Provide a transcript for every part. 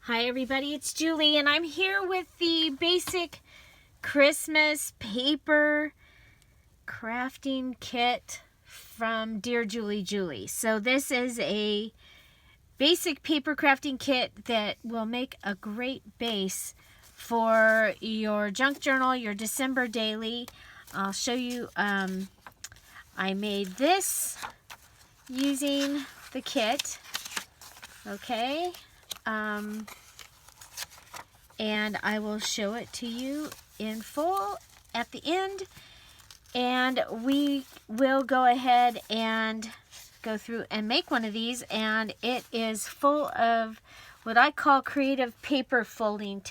Hi everybody, it's Julie and I'm here with the basic Christmas paper crafting kit from Dearjuliejulie. So this is a basic paper crafting kit that will make a great base for your junk journal, your December daily. I'll show you, I made this using the kit, okay? And I will show it to you in full at the end, and we will go ahead and go through and make one of these, and it is full of what I call creative paper folding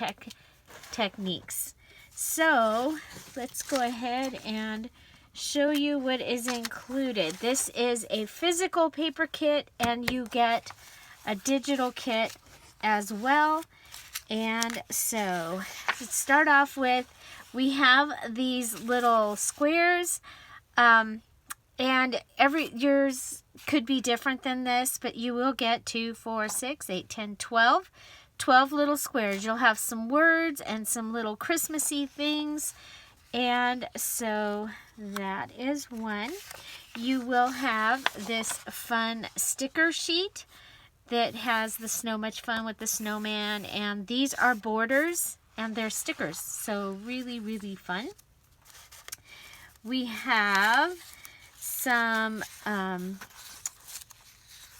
techniques. So let's go ahead and show you what is included. This is a physical paper kit, and you get a digital kit as well. And so let's start off with, we have these little squares, and yours could be different than this, but you will get 2, 4, 6, 8, 10, 12 little squares. You'll have some words and some little Christmassy things, and so that is one. You will have this fun sticker sheet that has the snow, much fun with the snowman, and these are borders and they're stickers, so really, really fun. We have some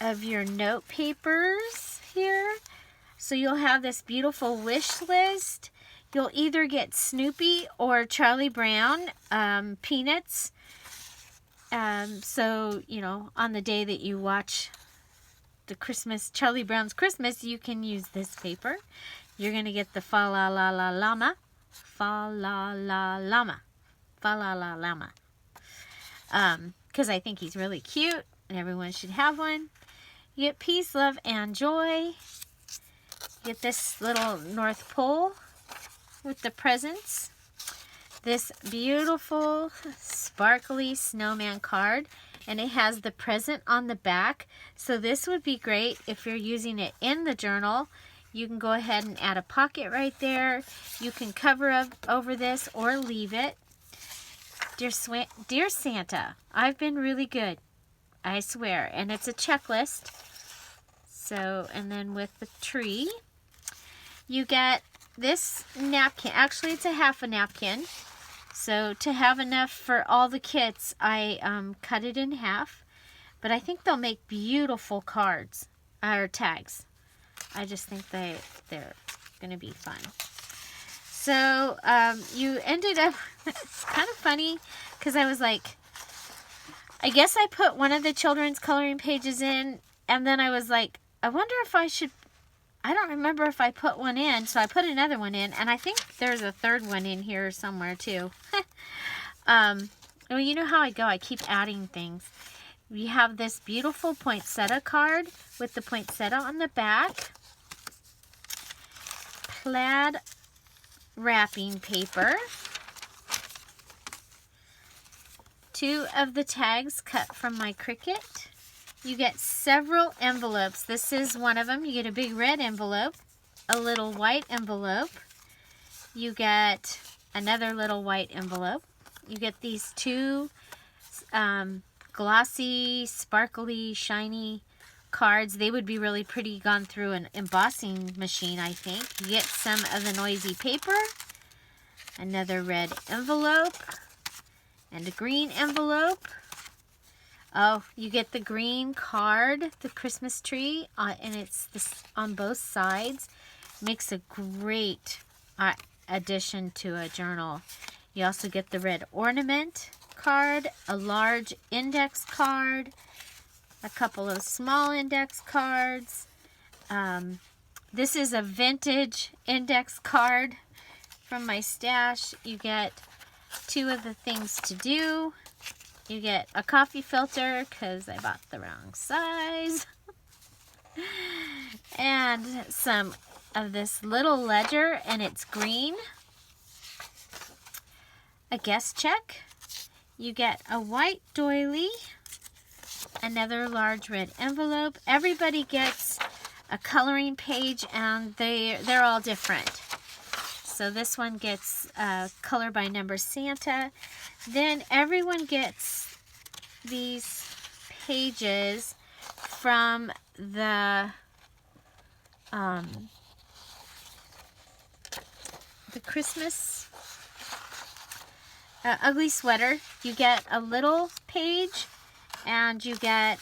of your note papers here. So you'll have this beautiful wish list. You'll either get Snoopy or Charlie Brown peanuts. So, you know, on the day that you watch the Charlie Brown's Christmas, you can use this paper. You're going to get the fa la la la llama, fa la la llama, fa la la llama. Because I think he's really cute and everyone should have one. You get peace, love, and joy. You get this little North Pole with the presents. This beautiful sparkly snowman card, and it has the present on the back. So this would be great if you're using it in the journal. You can go ahead and add a pocket right there. You can cover up over this or leave it. Dear Santa, I've been really good, I swear. And it's a checklist. So, and then with the tree, you get this napkin. Actually, it's a half a napkin. So to have enough for all the kits, I cut it in half. But I think they'll make beautiful cards or tags. I just think they're going to be fun. So you ended up, it's kind of funny because I was like, I guess I put one of the children's coloring pages in, and then I was like, I wonder if I should, I don't remember if I put one in, so I put another one in, and I think there's a third one in here somewhere too. Well, you know how I go, I keep adding things. We have this beautiful poinsettia card with the poinsettia on the back. Plaid wrapping paper. 2 of the tags cut from my Cricut. You get several envelopes. This is one of them. You get a big red envelope, a little white envelope. You get another little white envelope. You get these 2 glossy, sparkly, shiny cards. They would be really pretty gone through an embossing machine, I think. You get some of the noisy paper, another red envelope, and a green envelope. Oh, you get the green card, the Christmas tree, and it's this on both sides. Makes a great addition to a journal. You also get the red ornament card, a large index card, a couple of small index cards. This is a vintage index card from my stash. You get 2 of the things to do. You get a coffee filter because I bought the wrong size. And some of this little ledger, and it's green. A guest check. You get a white doily, another large red envelope. Everybody gets a coloring page, and they're all different. So this one gets color by number Santa. Then everyone gets these pages from the Christmas ugly sweater. You get a little page, and you get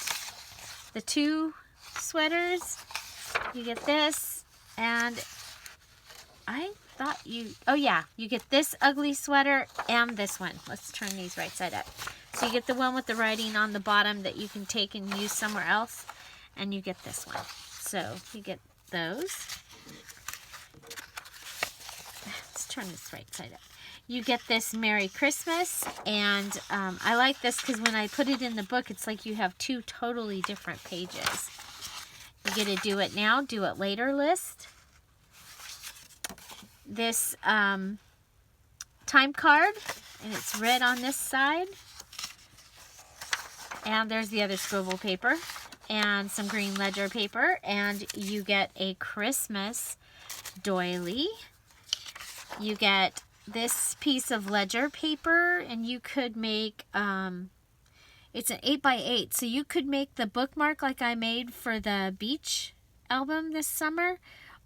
the 2 sweaters. You get this, and I thought oh yeah, you get this ugly sweater and this one. Let's turn these right side up. So you get the one with the writing on the bottom that you can take and use somewhere else, and you get this one. So you get those. Let's turn this right side up. You get this Merry Christmas, and I like this because when I put it in the book, it's like you have 2 totally different pages. You get a do it now, do it later list. This time card, and it's red on this side. And there's the other scribble paper and some green ledger paper, and you get a Christmas doily. You get this piece of ledger paper, and you could make it's an 8x8, so you could make the bookmark like I made for the beach album this summer,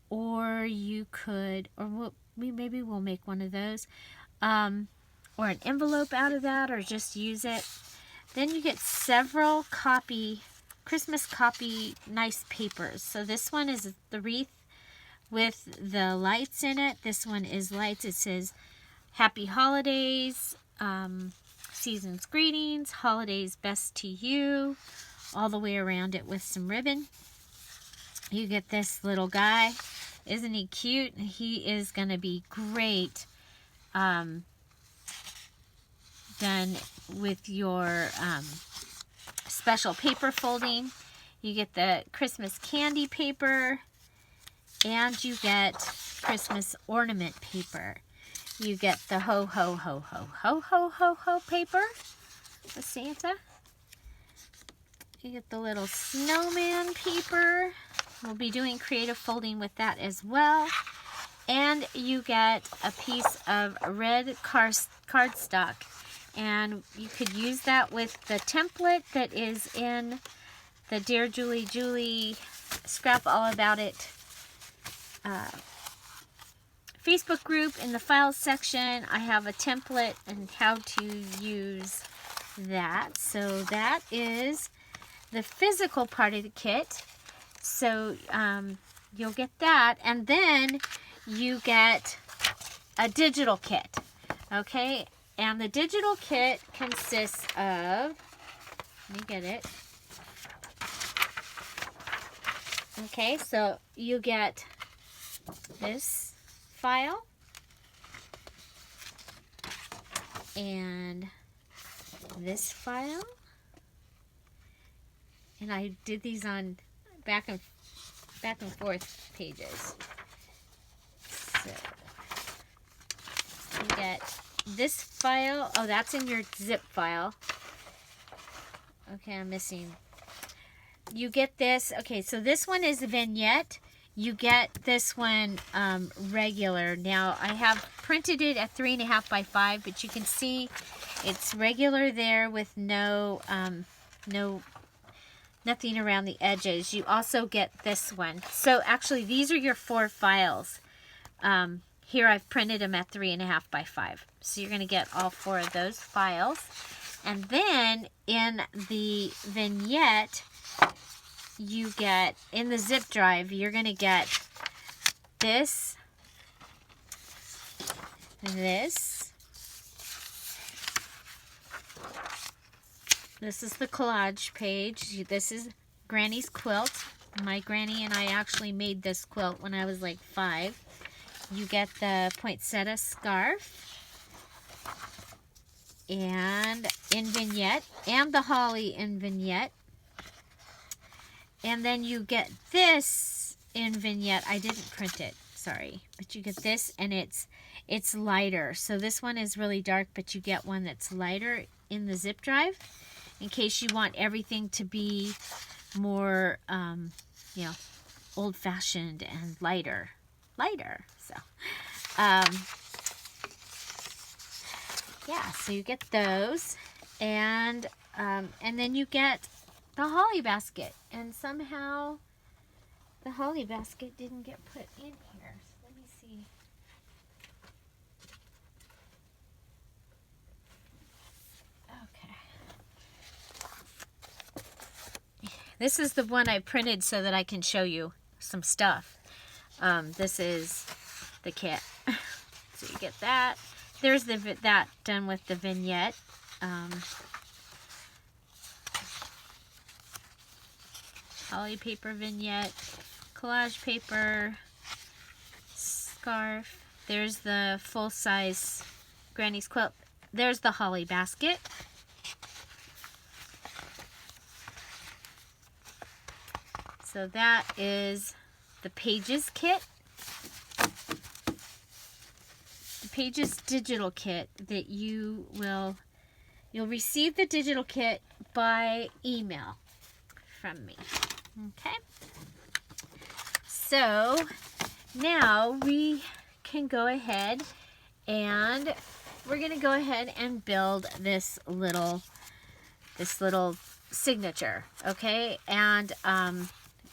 or you could, or maybe we'll make one of those, or an envelope out of that, or just use it. Then you get several Christmas copy nice papers. So this one is the wreath with the lights in it. This one is lights. It says Happy Holidays, Season's Greetings, Holidays Best to You, all the way around it with some ribbon. You get this little guy. Isn't he cute? He is going to be great done with your special paper folding. You get the Christmas candy paper, and you get Christmas ornament paper. You get the ho ho ho ho ho ho ho ho paper with Santa. You get the little snowman paper. We'll be doing creative folding with that as well. And you get a piece of red cardstock. And you could use that with the template that is in the Dearjuliejulie Scrap All About It Facebook group. In the files section, I have a template and how to use that. So that is the physical part of the kit. So you'll get that, and then you get a digital kit. Okay, and the digital kit consists of, let me get it. Okay, so you get this file and this file, and I did these on back and forth pages. So you get this file. Oh, that's in your zip file. Okay, I'm missing. You get this. Okay, so this one is a vignette. You get this one regular. Now, I have printed it at 3.5 by 5, but you can see it's regular there with nothing around the edges. You also get this one. So actually, these are your 4 files. Here I've printed them at 3.5 by 5. So you're going to get all 4 of those files. And then in the vignette, you get, in the zip drive, you're going to get this, this. This is the collage page. This is Granny's quilt. My granny and I actually made this quilt when I was like 5. You get the poinsettia scarf, and in vignette, and the holly in vignette. And then you get this in vignette. I didn't print it, sorry. But you get this, and it's lighter. So this one is really dark, but you get one that's lighter in the zip drive, in case you want everything to be more, old-fashioned and lighter. So, yeah, so you get those, and then you get the holly basket, and somehow the holly basket didn't get put in here. So let me see. Okay. This is the one I printed so that I can show you some stuff. This is the kit. So you get that. There's that done with the vignette. Holly paper vignette, collage paper, scarf. There's the full-size granny's quilt. There's the holly basket. So that is the Pages kit. The Pages digital kit that you'll receive the digital kit by email from me. Okay. So now we can go ahead and we're going to go ahead and build this little signature. Okay. And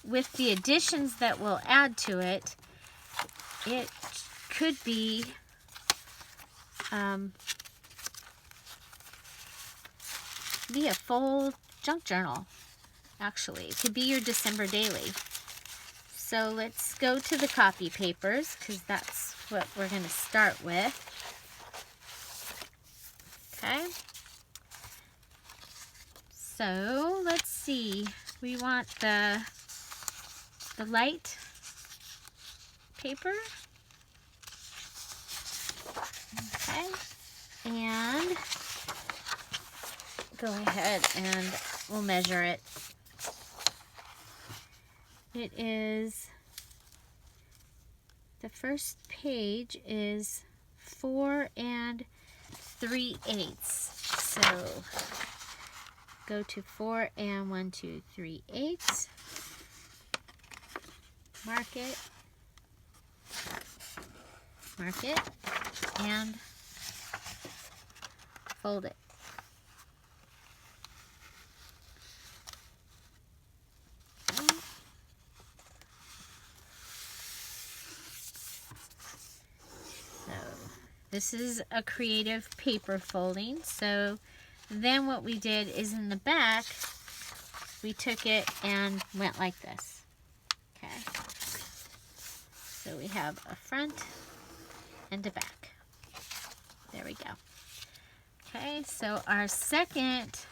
with the additions that we'll add to it, it could be a full junk journal. Actually, it could be your December daily. So let's go to the copy papers, because that's what we're going to start with. Okay. So let's see. We want the light paper. Okay. And go ahead and we'll measure it. It is, the first page is 4 3/8. So go to 4 1 2 3/8. Mark it, and fold it. This is a creative paper folding. So then what we did is in the back, we took it and went like this. Okay. So we have a front and a back. There we go. Okay, so our second,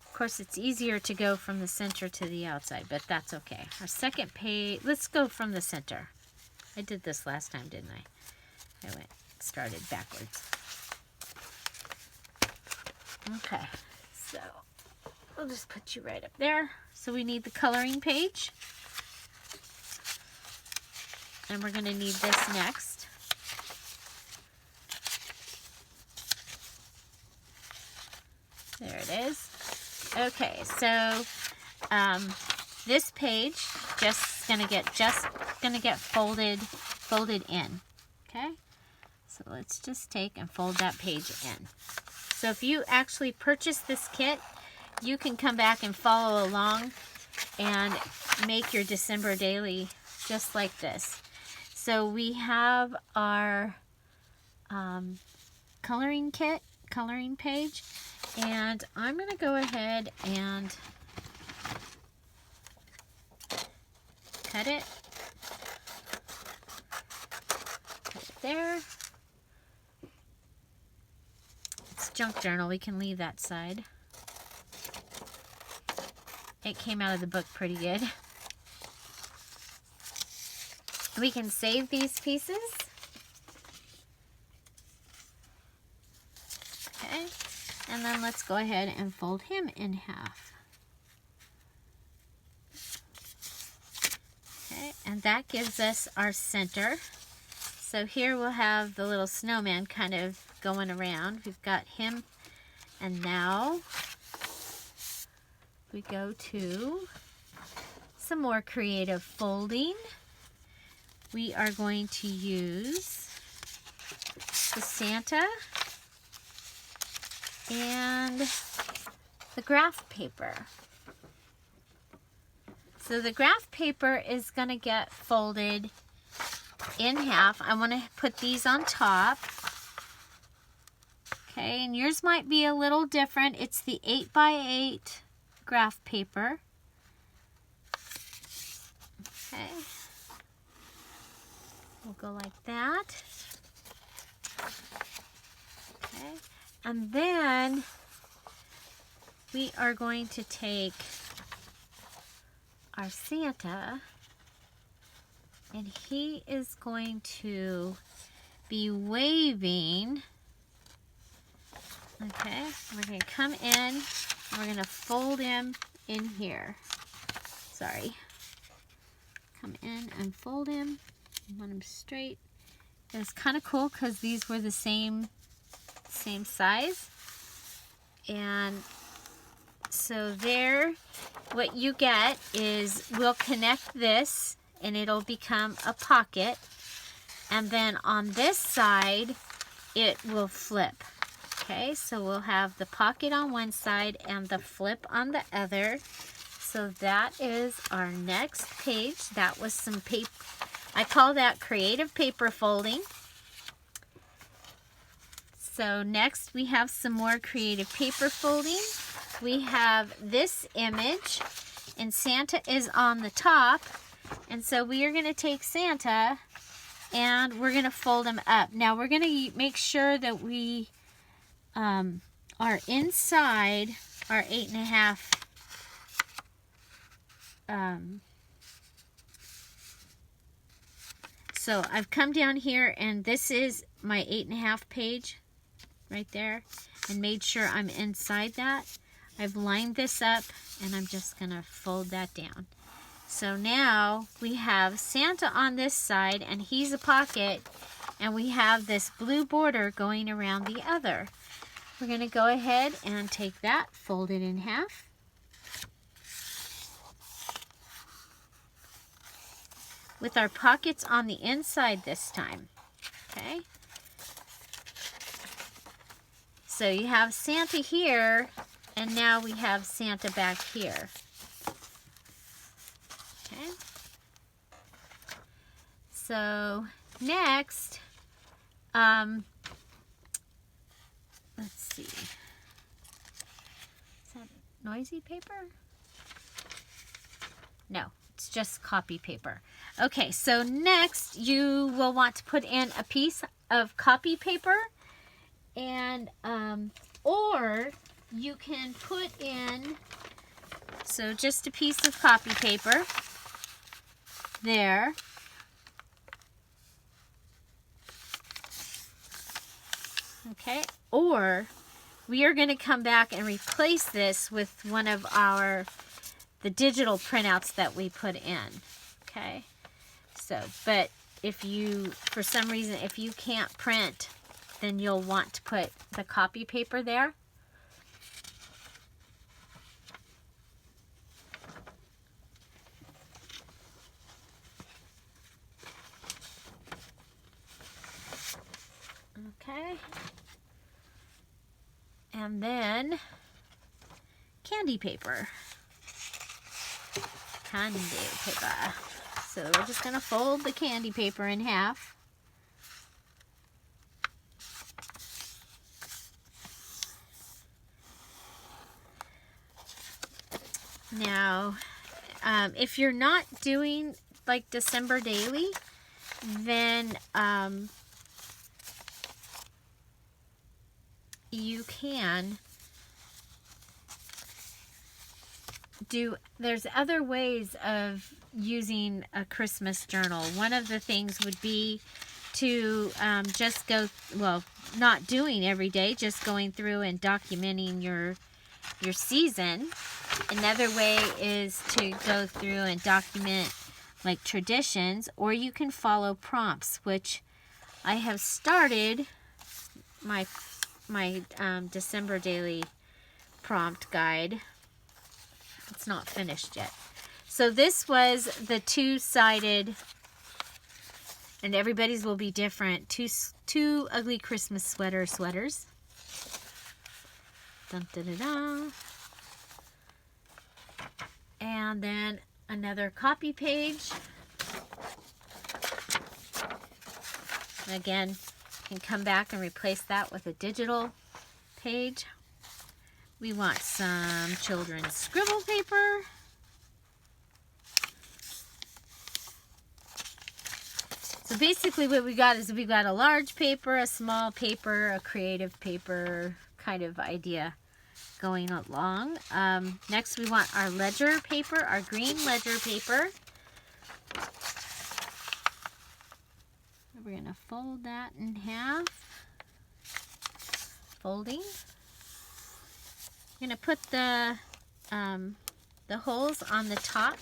of course it's easier to go from the center to the outside, but that's okay. Our second page, let's go from the center. I did this last time, didn't I? I started backwards. Okay, so we'll just put you right up there. So we need the coloring page, and we're going to need this next. There it is. Okay, so this page just gonna get folded in. Okay. So let's just take and fold that page in. So if you actually purchase this kit, you can come back and follow along and make your December daily just like this. So we have our coloring page, and I'm going to go ahead and cut it. Put it there. Junk journal, we can leave that side. It came out of the book pretty good. We can save these pieces. Okay, and then let's go ahead and fold him in half. Okay, and that gives us our center. So here we'll have the little snowman kind of going around. We've got him, and now we go to some more creative folding. We are going to use the Santa and the graph paper. So the graph paper is going to get folded in half. I want to put these on top. Okay, and yours might be a little different. It's the 8x8 graph paper. Okay. We'll go like that. Okay. And then we are going to take our Santa, and he is going to be waving. Okay, we're going to come in, and we're going to fold him in here. Sorry. Come in and fold him. I want him straight. And it's kind of cool because these were the same size. And so there, what you get is we'll connect this and it'll become a pocket. And then on this side, it will flip. Okay, so we'll have the pocket on one side and the flip on the other. So that is our next page. That was some paper. I call that creative paper folding. So next we have some more creative paper folding. We have this image, and Santa is on the top. And so we are going to take Santa and we're going to fold him up. Now we're going to make sure that we are inside our 8.5 so I've come down here, and this is my 8.5 page right there, and made sure I'm inside that. I've lined this up, and I'm just gonna fold that down. So now we have Santa on this side, and he's a pocket, and we have this blue border going around the other. We're going to go ahead and take that, fold it in half. With our pockets on the inside this time. Okay. So you have Santa here, and now we have Santa back here. Okay. So next, let's see. Is that noisy paper? No, it's just copy paper. Okay, so next you will want to put in a piece of copy paper, and or you can put in, so just a piece of copy paper there. Okay, or we are going to come back and replace this with one of the digital printouts that we put in. Okay, so, but if you, for some reason, if you can't print, then you'll want to put the copy paper there. Okay. And then candy paper. Candy paper. So we're just going to fold the candy paper in half. Now, if you're not doing like December daily, then you can do, there's other ways of using a Christmas journal. One of the things would be to just go, well, not doing every day, just going through and documenting your season. Another way is to go through and document like traditions, or you can follow prompts, which I have started my December daily prompt guide. It's not finished yet. So this was the two-sided, and everybody's will be different. Two ugly Christmas sweaters. Dun, dun, dun, dun. And then another copy page. Again, you can come back and replace that with a digital page. We want some children's scribble paper. So basically what we got is we got a large paper, a small paper, a creative paper kind of idea going along. Next we want our ledger paper, our green ledger paper. We're going to fold that in half. Folding. I'm going to put the holes on the top.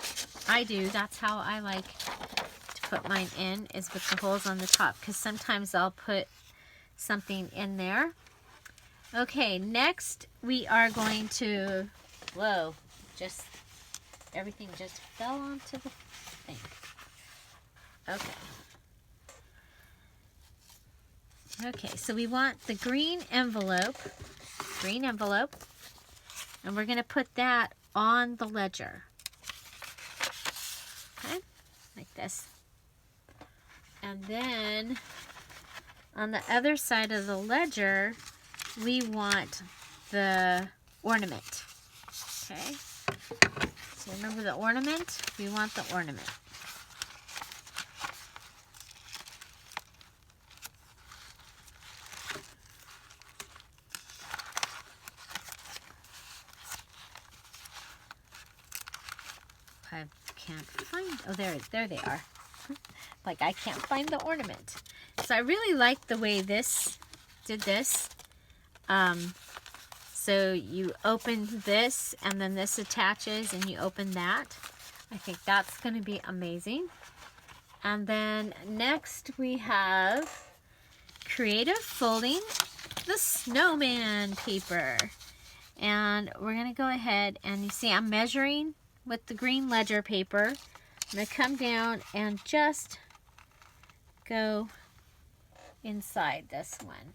I do. That's how I like to put mine in, is with the holes on the top, because sometimes I'll put something in there. Okay, next we are going to, whoa, everything just fell onto the thing. Okay. Okay, so we want the green envelope, and we're going to put that on the ledger. Okay, like this. And then on the other side of the ledger, we want the ornament. Okay, so remember the ornament? We want the ornament. I can't find, oh, there they are. Like, I can't find the ornament. So I really like the way this did this. So you open this, and then this attaches, and you open that. I think that's going to be amazing. And then next we have creative folding, the snowman paper. And we're going to go ahead, and you see I'm measuring with the green ledger paper. I'm going to come down and just go inside this one.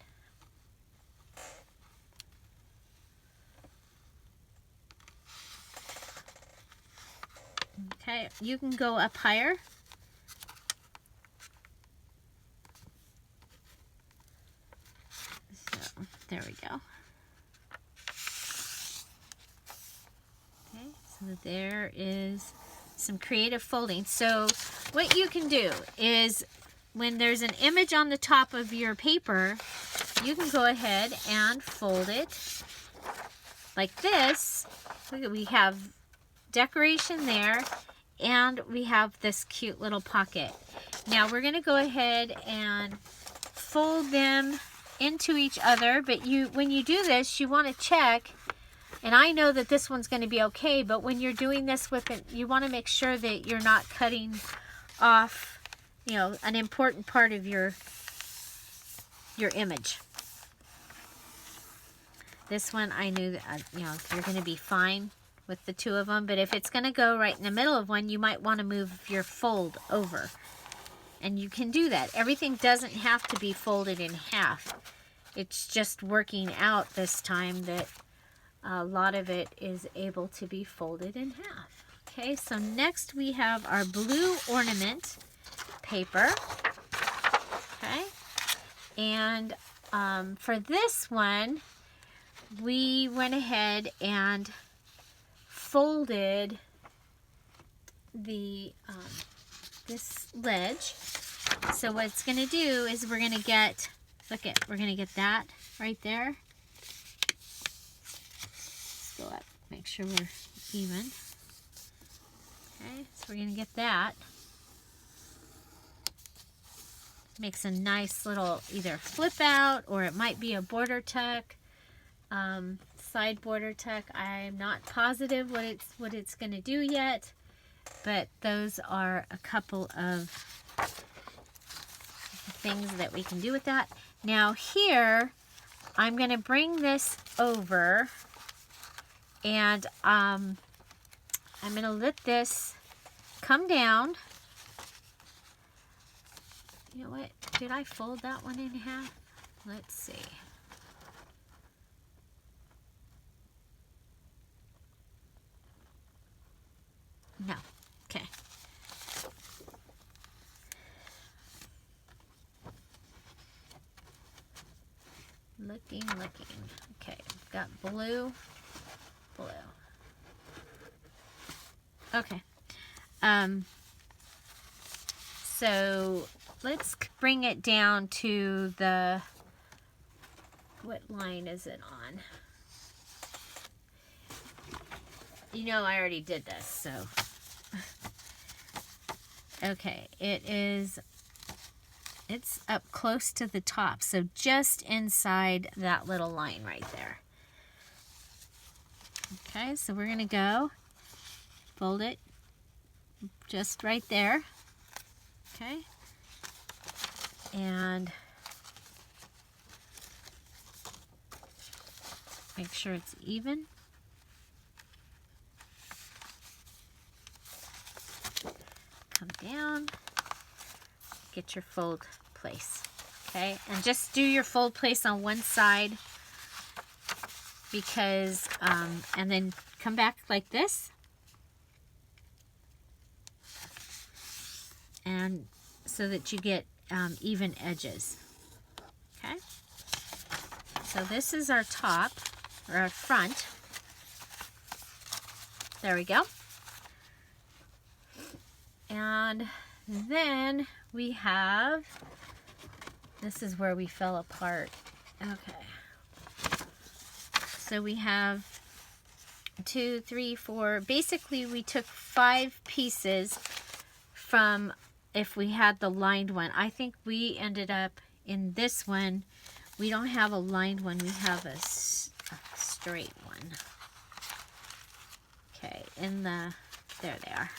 Okay, you can go up higher. So, there we go. Okay, so there is some creative folding. So what you can do is, when there's an image on the top of your paper, you can go ahead and fold it like this. Look at, we have decoration there, and we have this cute little pocket. Now we're going to go ahead and fold them into each other, but when you do this, you want to check, and I know that this one's going to be okay, but when you're doing this with it, you want to make sure that you're not cutting off, you know, an important part of your image. This one, I knew that, you know, you're going to be fine with the two of them, but if it's going to go right in the middle of one, you might want to move your fold over. And you can do that. Everything doesn't have to be folded in half. It's just working out this time that a lot of it is able to be folded in half. Okay, so next we have our blue ornament paper. Okay, and for this one, we went ahead and folded the this ledge. So what it's going to do is we're going to get, we're going to get that right there. Let's go up, make sure we're even. Okay, so we're going to get that. Makes a nice little either flip out, or it might be a border tuck, side border tuck. I'm not positive what it's going to do yet, but those are a couple of things that we can do with that. Now here, I'm going to bring this over, and I'm going to let this come down. You know what? Did I fold that one in half? Let's see. No. Okay. Looking. Okay, got blue. Okay. So let's bring it down to the, what line is it on? You know, I already did this, so. Okay, it's up close to the top, so just inside that little line right there. Okay, so we're gonna go fold it just right there. Okay, and make sure it's even. Come down, get your fold place. Okay, and just do your fold place on one side, because and then come back like this, and so that you get even edges. Okay, so this is our top, or our front. There we go. And then we have, this is where we fell apart. Okay. So we have 2, 3, 4. Basically, we took 5 pieces from, if we had the lined one. I think we ended up in this one. We don't have a lined one. We have a straight one. Okay, in the, there they are.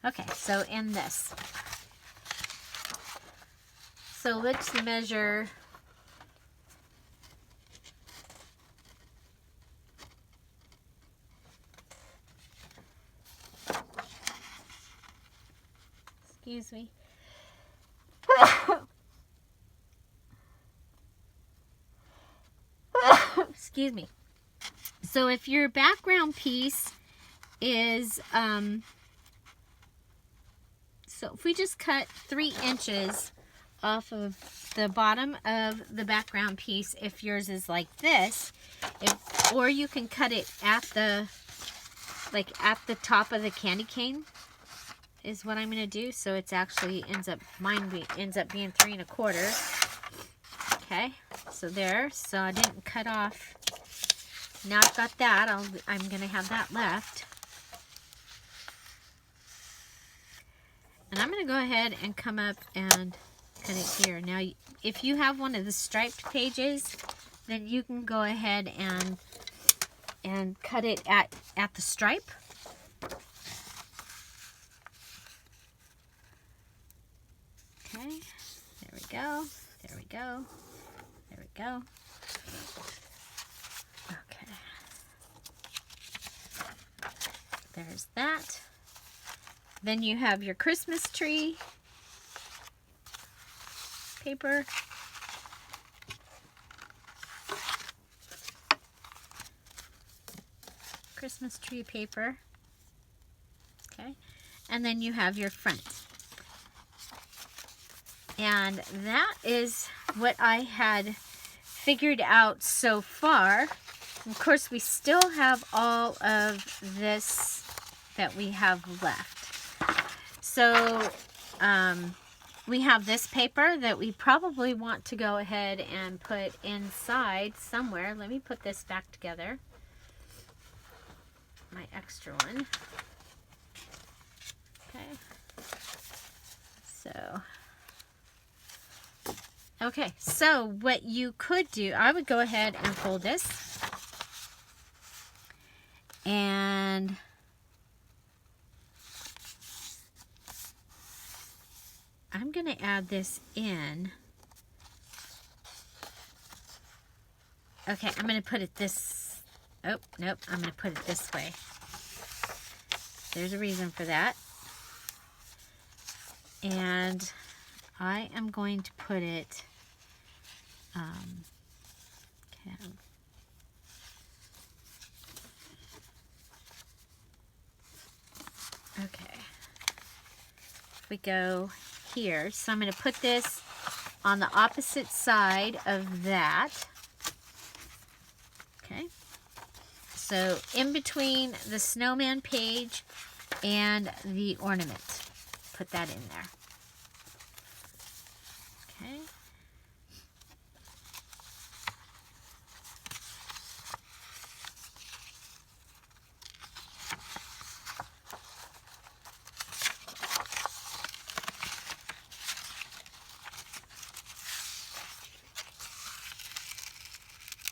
Okay, so in this. So let's measure. Excuse me. Excuse me. So if your background piece is, so if we just cut 3 inches off of the bottom of the background piece, if yours is like this, or you can cut it at the, like at the top of the candy cane, is what I'm going to do. So it's actually mine ends up being 3 1/4. Okay, so there. So I didn't cut off. Now I've got that. I'm going to have that left. And I'm going to go ahead and come up and cut it here. Now, if you have one of the striped pages, then you can go ahead and cut it at the stripe. Okay, there we go. There we go. There we go. Okay. There's that. Then you have your Christmas tree paper. Christmas tree paper. Okay. And then you have your front. And that is what I had figured out so far. Of course, we still have all of this that we have left. So we have this paper that we probably want to go ahead and put inside somewhere. Let me put this back together. My extra one. Okay. So what you could do, I would go ahead and fold this. And I'm going to add this in. Okay, I'm going to put it this Oh, nope, I'm going to put it this way. There's a reason for that. And I am going to put it, okay. If we go here, so I'm going to put this on the opposite side of that. Okay. So in between the snowman page and the ornament. Put that in there. Okay.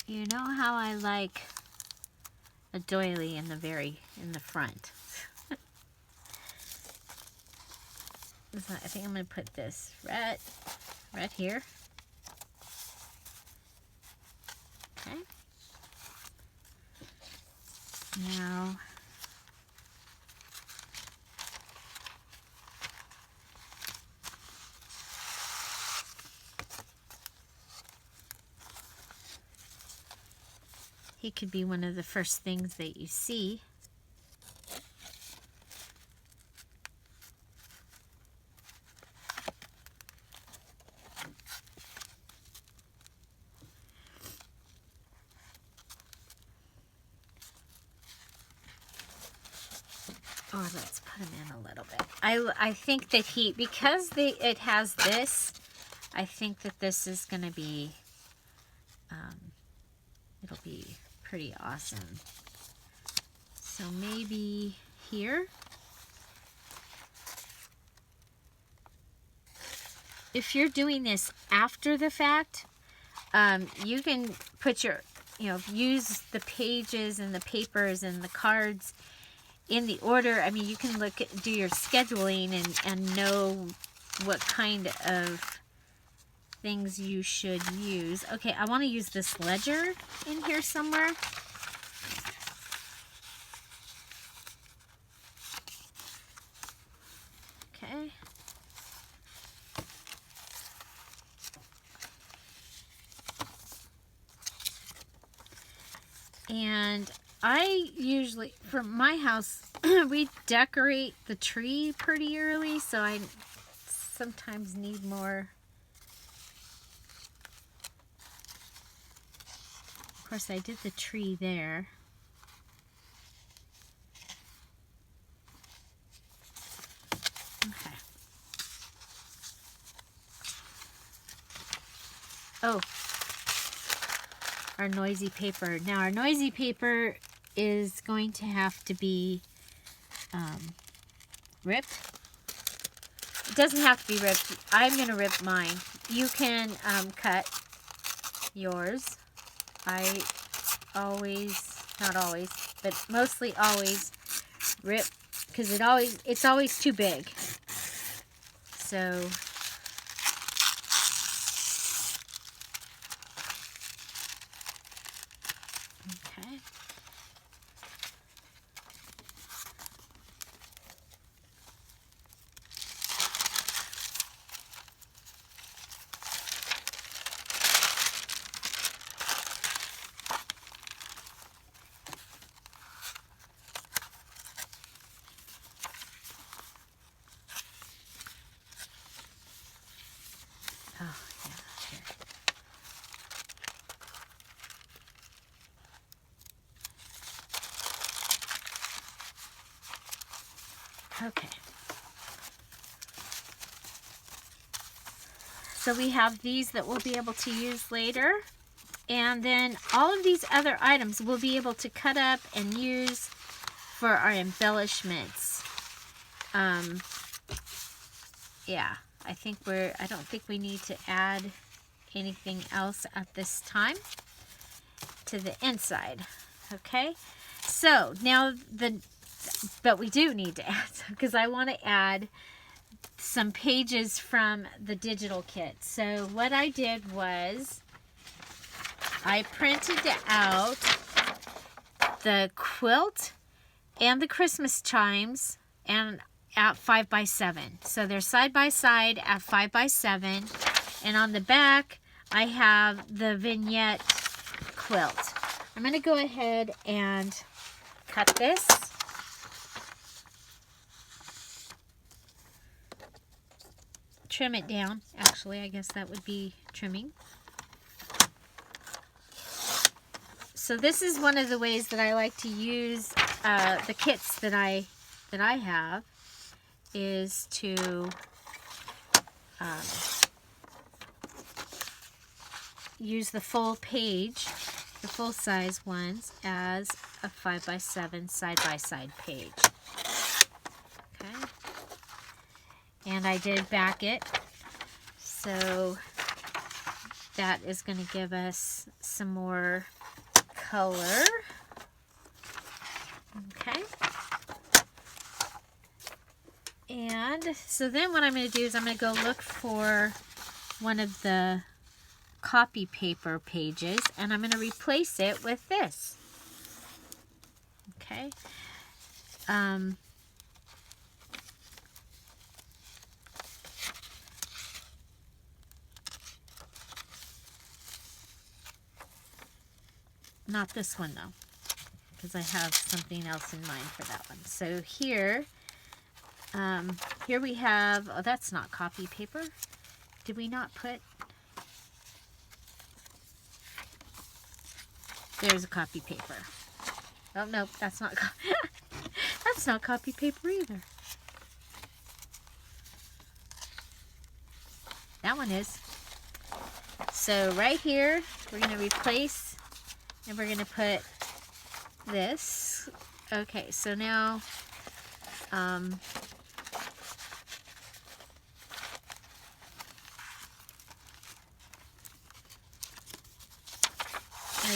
You know how I like a doily in the front. I think I'm going to put this right here. Okay. Now, he could be one of the first things that you see. Or let's put him in a little bit. I think that because it has this, I think that this is going to be, it'll be pretty awesome. So maybe here. If you're doing this after the fact, you can put your, use the pages and the papers and the cards in the order. I mean, you can do your scheduling and know what kind of things you should use. Okay, I want to use this ledger in here somewhere. Okay. And I usually, for my house, we decorate the tree pretty early, so I sometimes need more. Of course, I did the tree there. Okay. Oh, our noisy paper. Now, our noisy paper is going to have to be ripped. It doesn't have to be ripped. I'm going to rip mine. You can cut yours. I always, not always, but mostly always rip because it's always too big. So okay. Oh, yeah, here. Okay. So we have these that we'll be able to use later. And then all of these other items we'll be able to cut up and use for our embellishments. Yeah, I don't think we need to add anything else at this time to the inside. Okay, so now but we do need to add some, because I want to add some pages from the digital kit. So what I did was I printed out the quilt and the Christmas chimes and at 5x7. So they're side by side at 5x7. And on the back, I have the Vignette quilt. I'm going to go ahead and cut this. Trim it down. Actually, I guess that would be trimming. So this is one of the ways that I like to use the kits that I have, is to use the full page, the full size ones, as a 5x7 side-by-side page. Okay. And I did back it, so that is going to give us some more color. Okay. And so then what I'm going to do is I'm going to go look for one of the copy paper pages, and I'm going to replace it with this. Okay. Not this one though, because I have something else in mind for that one. So here we have, oh, that's not copy paper. Did we not put, there's a copy paper. Oh, no, that's not, that's not copy paper either. That one is. So right here, we're going to replace, and we're going to put this. Okay, so now, I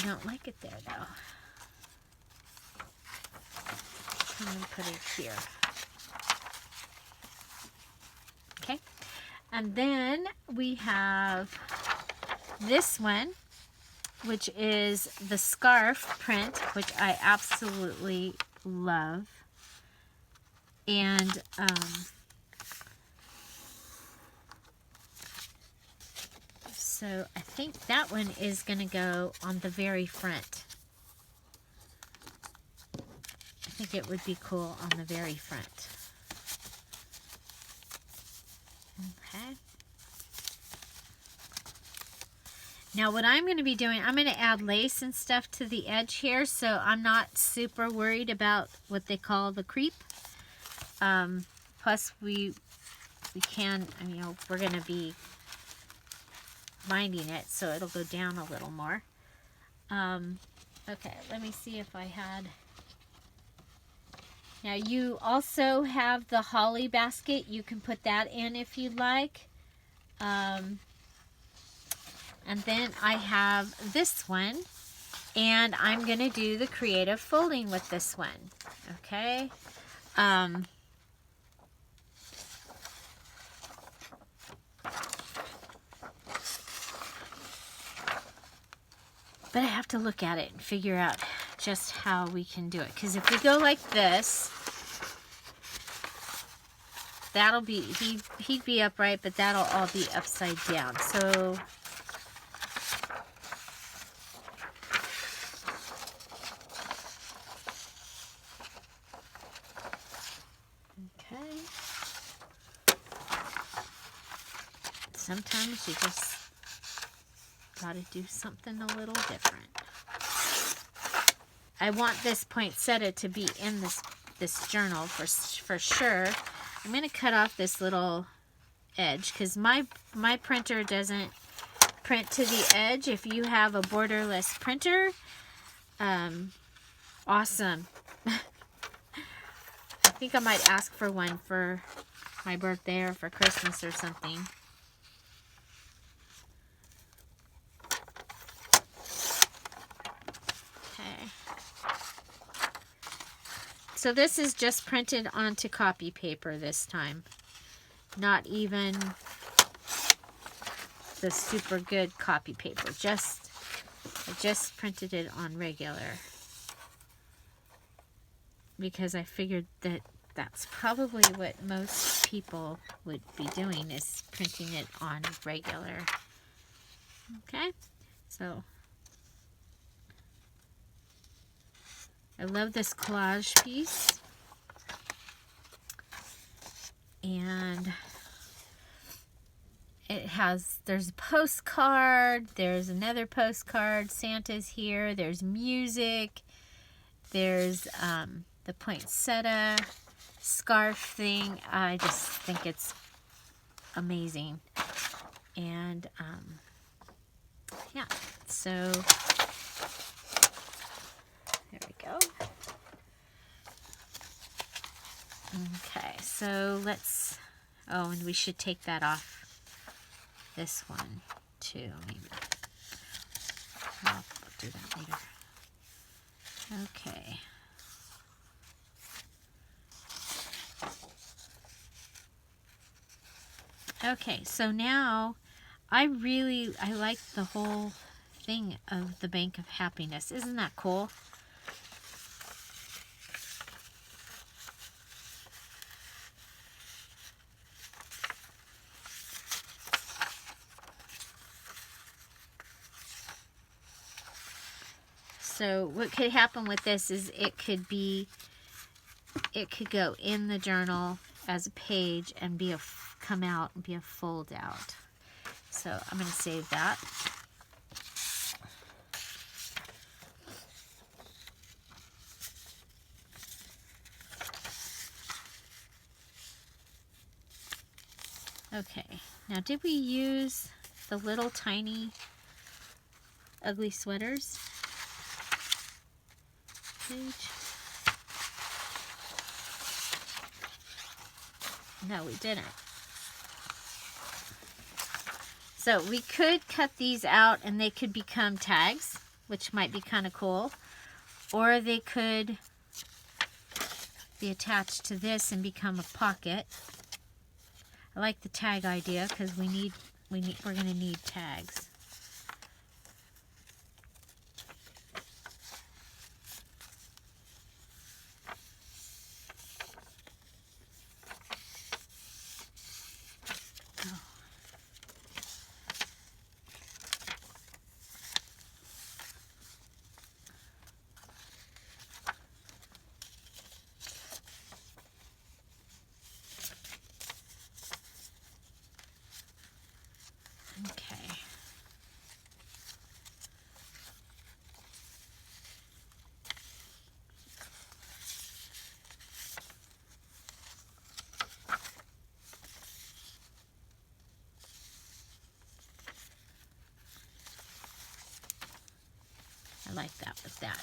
don't like it there though. I'm going to put it here. Okay, and then we have this one, which is the scarf print, which I absolutely love. And so I think that one is going to go on the very front. I think it would be cool on the very front. Okay. Now what I'm going to be doing, I'm going to add lace and stuff to the edge here, so I'm not super worried about what they call the creep. Plus we can, you know, we're going to be binding it, so it'll go down a little more. Okay, let me see if I had... Now you also have the holly basket. You can put that in if you'd like. And then I have this one, and I'm going to do the creative folding with this one. Okay. But I have to look at it and figure out just how we can do it. Because if we go like this, that'll be, he'd be upright, but that'll all be upside down. So okay. Sometimes you just gotta do something a little different. I want this poinsettia to be in this journal for sure. I'm gonna cut off this little edge because my printer doesn't print to the edge. If you have a borderless printer, awesome. I think I might ask for one for my birthday or for Christmas or something. So this is just printed onto copy paper this time. Not even the super good copy paper. I just printed it on regular. because I figured that that's probably what most people would be doing, is printing it on regular. Okay, so I love this collage piece. And it has, there's a postcard, there's another postcard, Santa's here, there's music, there's the poinsettia scarf thing. I just think it's amazing. And yeah, so there we go. Okay, so let's, oh, and we should take that off this one too, maybe. I'll do that later. Okay. Okay, so now I like the whole thing of the Bank of Happiness. Isn't that cool? So what could happen with this is it could go in the journal as a page and come out and be a fold out. So I'm going to save that. Okay, now did we use the little tiny ugly sweaters page? No, we didn't. So we could cut these out and they could become tags, which might be kind of cool. Or they could be attached to this and become a pocket. I like the tag idea because we're going to need tags. I like that with that.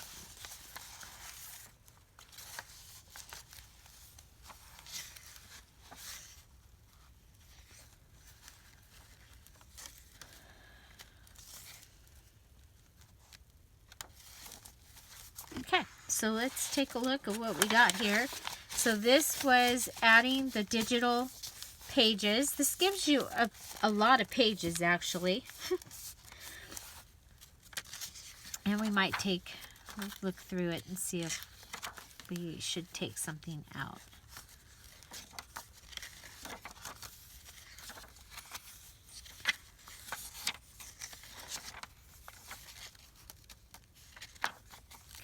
Okay, so let's take a look at what we got here. So this was adding the digital pages. This gives you a lot of pages, actually. And we might look through it and see if we should take something out.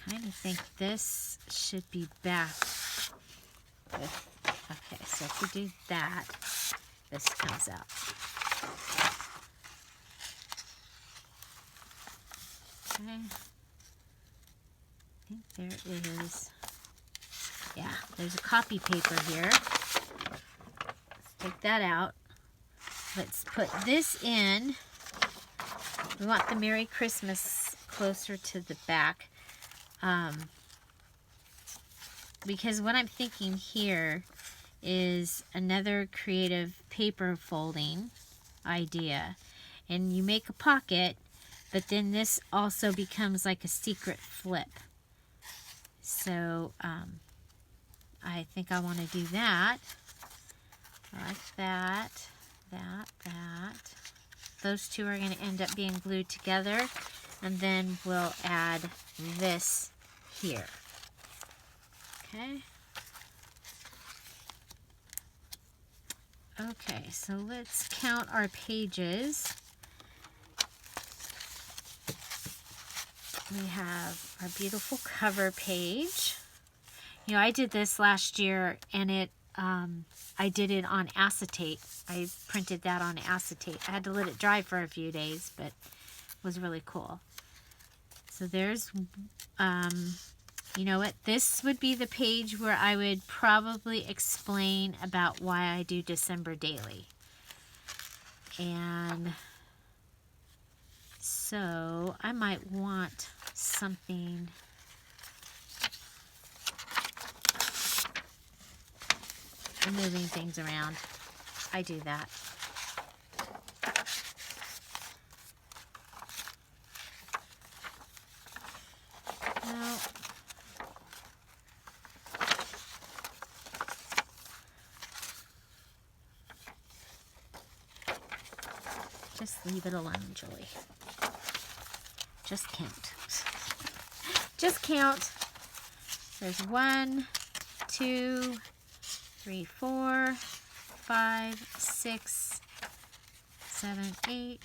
Kind of think this should be back with, okay, so if we do that, this comes out. Okay. I think there is, yeah, there's a copy paper here. Let's take that out. Let's put this in. We want the Merry Christmas closer to the back. Because what I'm thinking here is another creative paper folding idea. And you make a pocket, but then this also becomes like a secret flip. So I think I want to do that. Like that, that. Those two are going to end up being glued together. And then we'll add this here. Okay. Okay, so let's count our pages. We have our beautiful cover page. You know, I did this last year, and I did it on acetate. I printed that on acetate. I had to let it dry for a few days, but it was really cool. So there's, you know what? This would be the page where I would probably explain about why I do December daily. And so I might want something. I'm moving things around. I do that. No. Just leave it alone, Julie. Just count. Just count. There's 1, 2, 3, 4, 5, 6, 7, 8,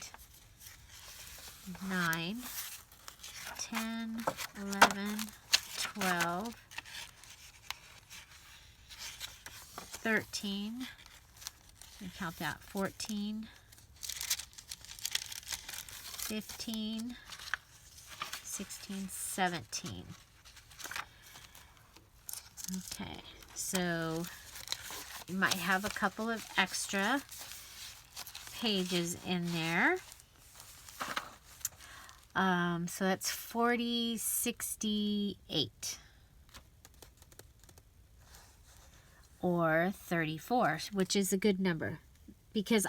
9, 10, 11, 12, 13. Let me count that. 14, 15, 16, 17. Okay, so you might have a couple of extra pages in there. So that's 40, 68. Or 34, which is a good number. Because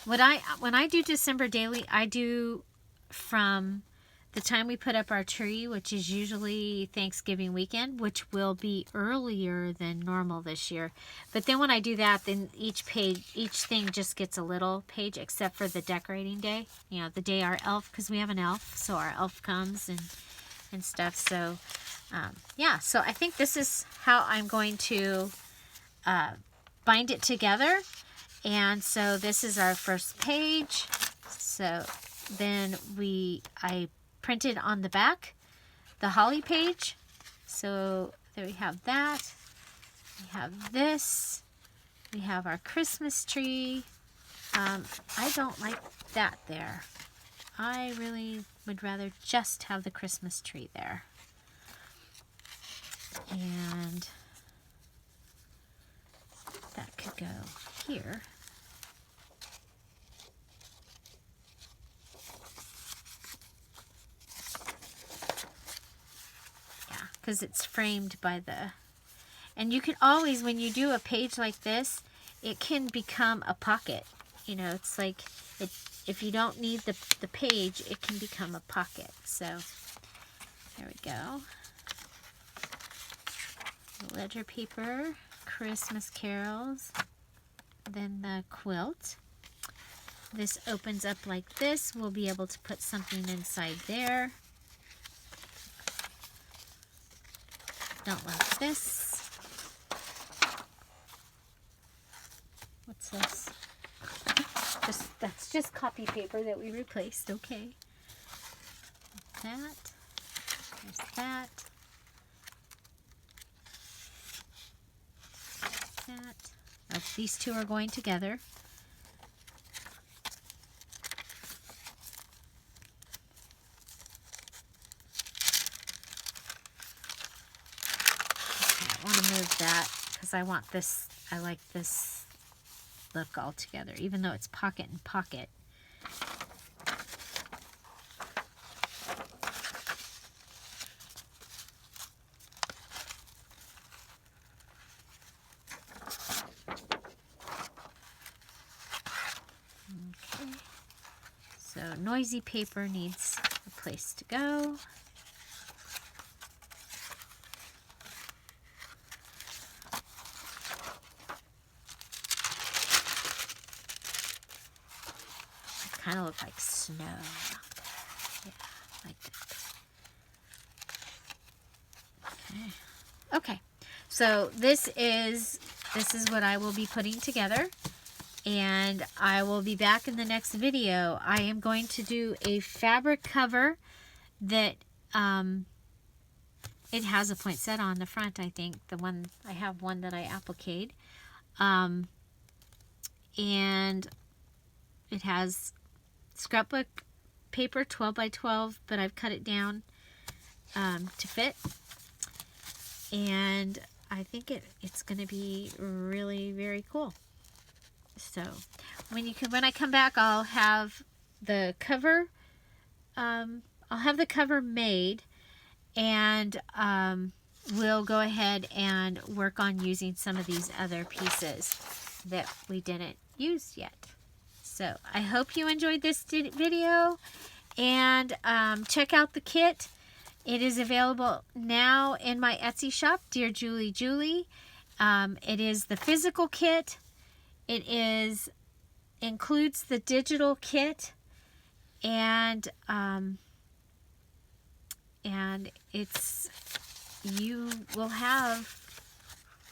when I do December daily, I do from the time we put up our tree, which is usually Thanksgiving weekend, which will be earlier than normal this year. But then when I do that, then each thing just gets a little page, except for the decorating day. You know, the day our elf, because we have an elf, so our elf comes and stuff. So, yeah, so I think this is how I'm going to bind it together. And so this is our first page. So then I printed on the back the holly page. So there we have that. We have this. We have our Christmas tree. I don't like that there. I really would rather just have the Christmas tree there. And that could go here. Yeah, because it's framed by the... And you can always, when you do a page like this, it can become a pocket. You know, it's like, if you don't need the page, it can become a pocket. So, there we go. The ledger paper, Christmas carols, then the quilt. This opens up like this. We'll be able to put something inside there. Don't like this. What's this? That's just copy paper that we replaced. Okay. That. There's that. That. Oh, these two are going together. Okay, I want to move that because I want this. I like this look all together, even though it's pocket and pocket. Okay, so noisy paper needs a place to go. Kind of look like snow. Yeah, like that. Okay. Okay. So this is what I will be putting together, and I will be back in the next video. I am going to do a fabric cover that it has a poinsettia on the front. I think I have one that I appliqued, and it has scrapbook paper 12 by 12, but I've cut it down to fit, and I think it's going to be really very cool. So when I come back, I'll have the cover made, and we'll go ahead and work on using some of these other pieces that we didn't use yet. So I hope you enjoyed this video, and check out the kit. It is available now in my Etsy shop, Dearjuliejulie. It is the physical kit. It includes the digital kit, and you will have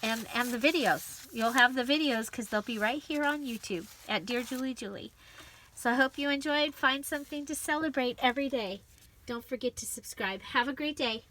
and the videos. You'll have the videos because they'll be right here on YouTube at Dearjuliejulie. So I hope you enjoyed. Find something to celebrate every day. Don't forget to subscribe. Have a great day.